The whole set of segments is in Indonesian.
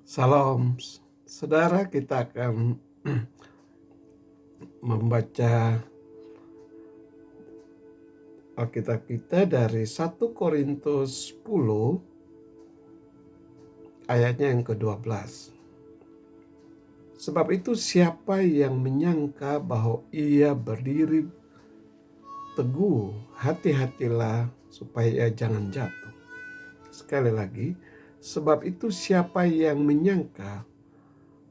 Salam, saudara, kita akan membaca Alkitab kita dari 1 Korintus 10 ayatnya yang ke-12. Sebab itu siapa yang menyangka bahwa ia berdiri teguh, hati-hatilah supaya ia jangan jatuh. Sekali lagi, sebab itu siapa yang menyangka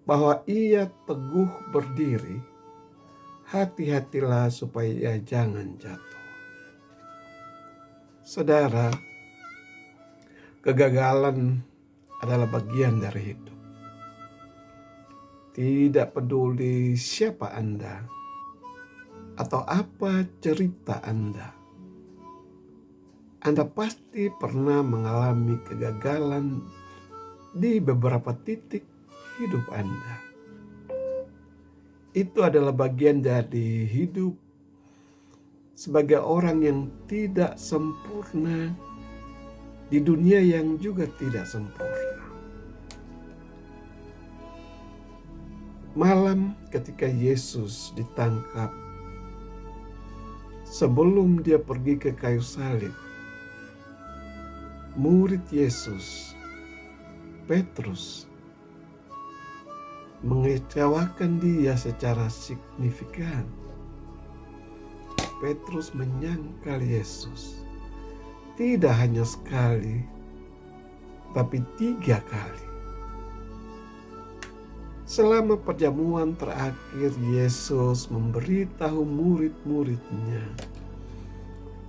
bahwa ia teguh berdiri, hati-hatilah supaya ia jangan jatuh. Saudara, kegagalan adalah bagian dari hidup. Tidak peduli siapa Anda atau apa cerita Anda pasti pernah mengalami kegagalan di beberapa titik hidup Anda. Itu adalah bagian dari hidup sebagai orang yang tidak sempurna di dunia yang juga tidak sempurna. Malam ketika Yesus ditangkap, sebelum dia pergi ke kayu salib, murid Yesus, Petrus, mengecewakan dia secara signifikan. Petrus menyangkal Yesus tidak hanya sekali, tapi 3 kali. Selama perjamuan terakhir, Yesus memberitahu murid-muridnya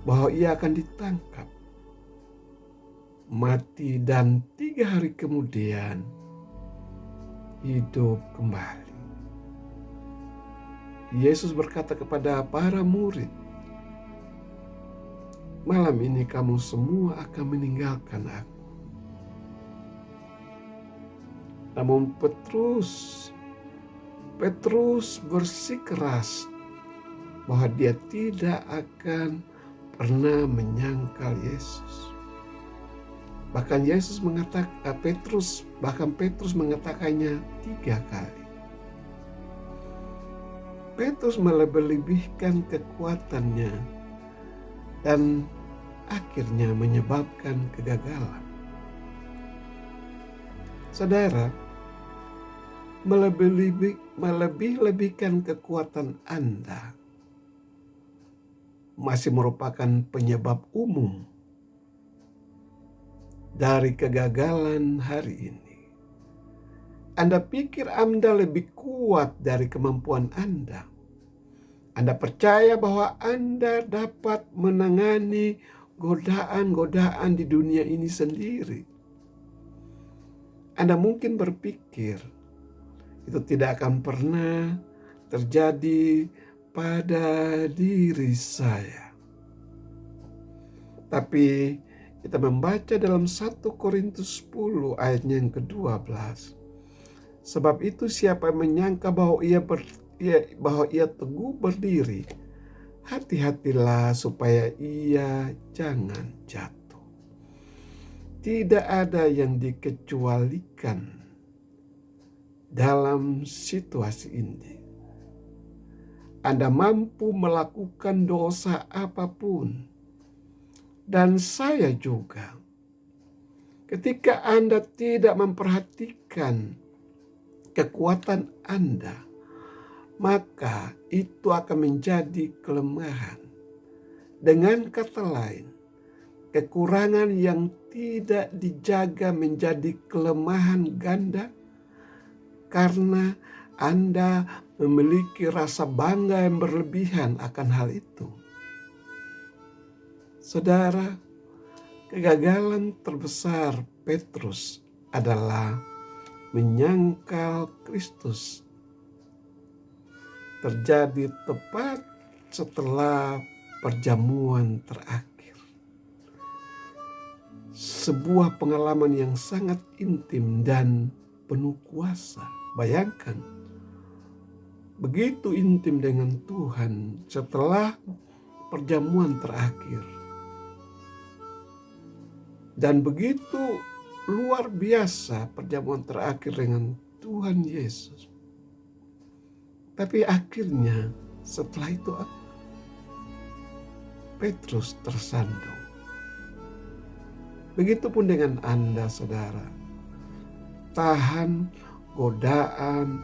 bahwa ia akan ditangkap, mati, dan 3 hari kemudian hidup kembali. Yesus berkata kepada para murid, "Malam ini kamu semua akan meninggalkan aku." Namun Petrus bersikeras bahwa dia tidak akan pernah menyangkal Yesus. Bahkan Petrus mengatakannya 3 kali. Petrus melebih-lebihkan kekuatannya dan akhirnya menyebabkan kegagalan. Saudara, melebih-lebihkan kekuatan Anda masih merupakan penyebab umum dari kegagalan hari ini. Anda pikir Anda lebih kuat dari kemampuan Anda. Anda percaya bahwa Anda dapat menangani godaan-godaan di dunia ini sendiri. Anda mungkin berpikir itu tidak akan pernah terjadi pada diri saya. Tapi kita membaca dalam 1 Korintus 10 ayatnya yang ke-12. Sebab itu siapa yang menyangka bahwa ia teguh berdiri, hati-hatilah supaya ia jangan jatuh. Tidak ada yang dikecualikan dalam situasi ini. Anda mampu melakukan dosa apapun, dan saya juga. Ketika Anda tidak memperhatikan kekuatan Anda, maka itu akan menjadi kelemahan. Dengan kata lain, kekurangan yang tidak dijaga menjadi kelemahan ganda karena Anda memiliki rasa bangga yang berlebihan akan hal itu. Saudara, kegagalan terbesar Petrus adalah menyangkal Kristus. Terjadi tepat setelah perjamuan terakhir. Sebuah pengalaman yang sangat intim dan penuh kuasa. Bayangkan, begitu intim dengan Tuhan setelah perjamuan terakhir. Dan begitu luar biasa perjamuan terakhir dengan Tuhan Yesus. Tapi akhirnya setelah itu Petrus tersandung. Begitupun dengan Anda, saudara. Tahan godaan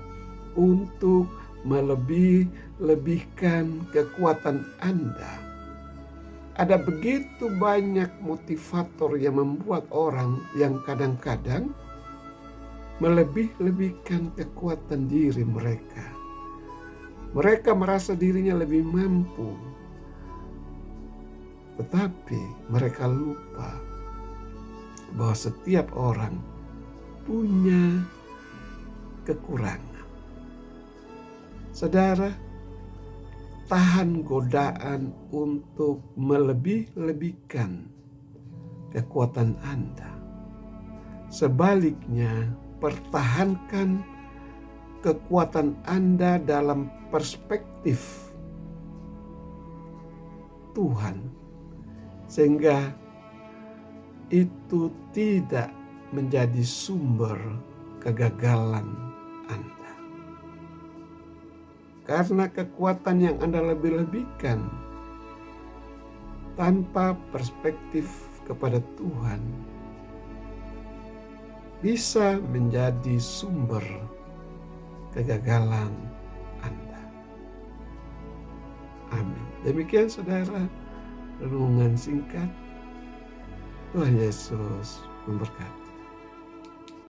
untuk melebih-lebihkan kekuatan Anda. Ada begitu banyak motivator yang membuat orang yang kadang-kadang melebih-lebihkan kekuatan diri mereka. Mereka merasa dirinya lebih mampu, tetapi mereka lupa bahwa setiap orang punya kekurangan. Saudara, tahan godaan untuk melebih-lebihkan kekuatan Anda. Sebaliknya, pertahankan kekuatan Anda dalam perspektif Tuhan, sehingga itu tidak menjadi sumber kegagalan Anda. Karena kekuatan yang Anda lebih-lebihkan tanpa perspektif kepada Tuhan bisa menjadi sumber kegagalan Anda. Amin. Demikian saudara, renungan singkat. Tuhan Yesus memberkati.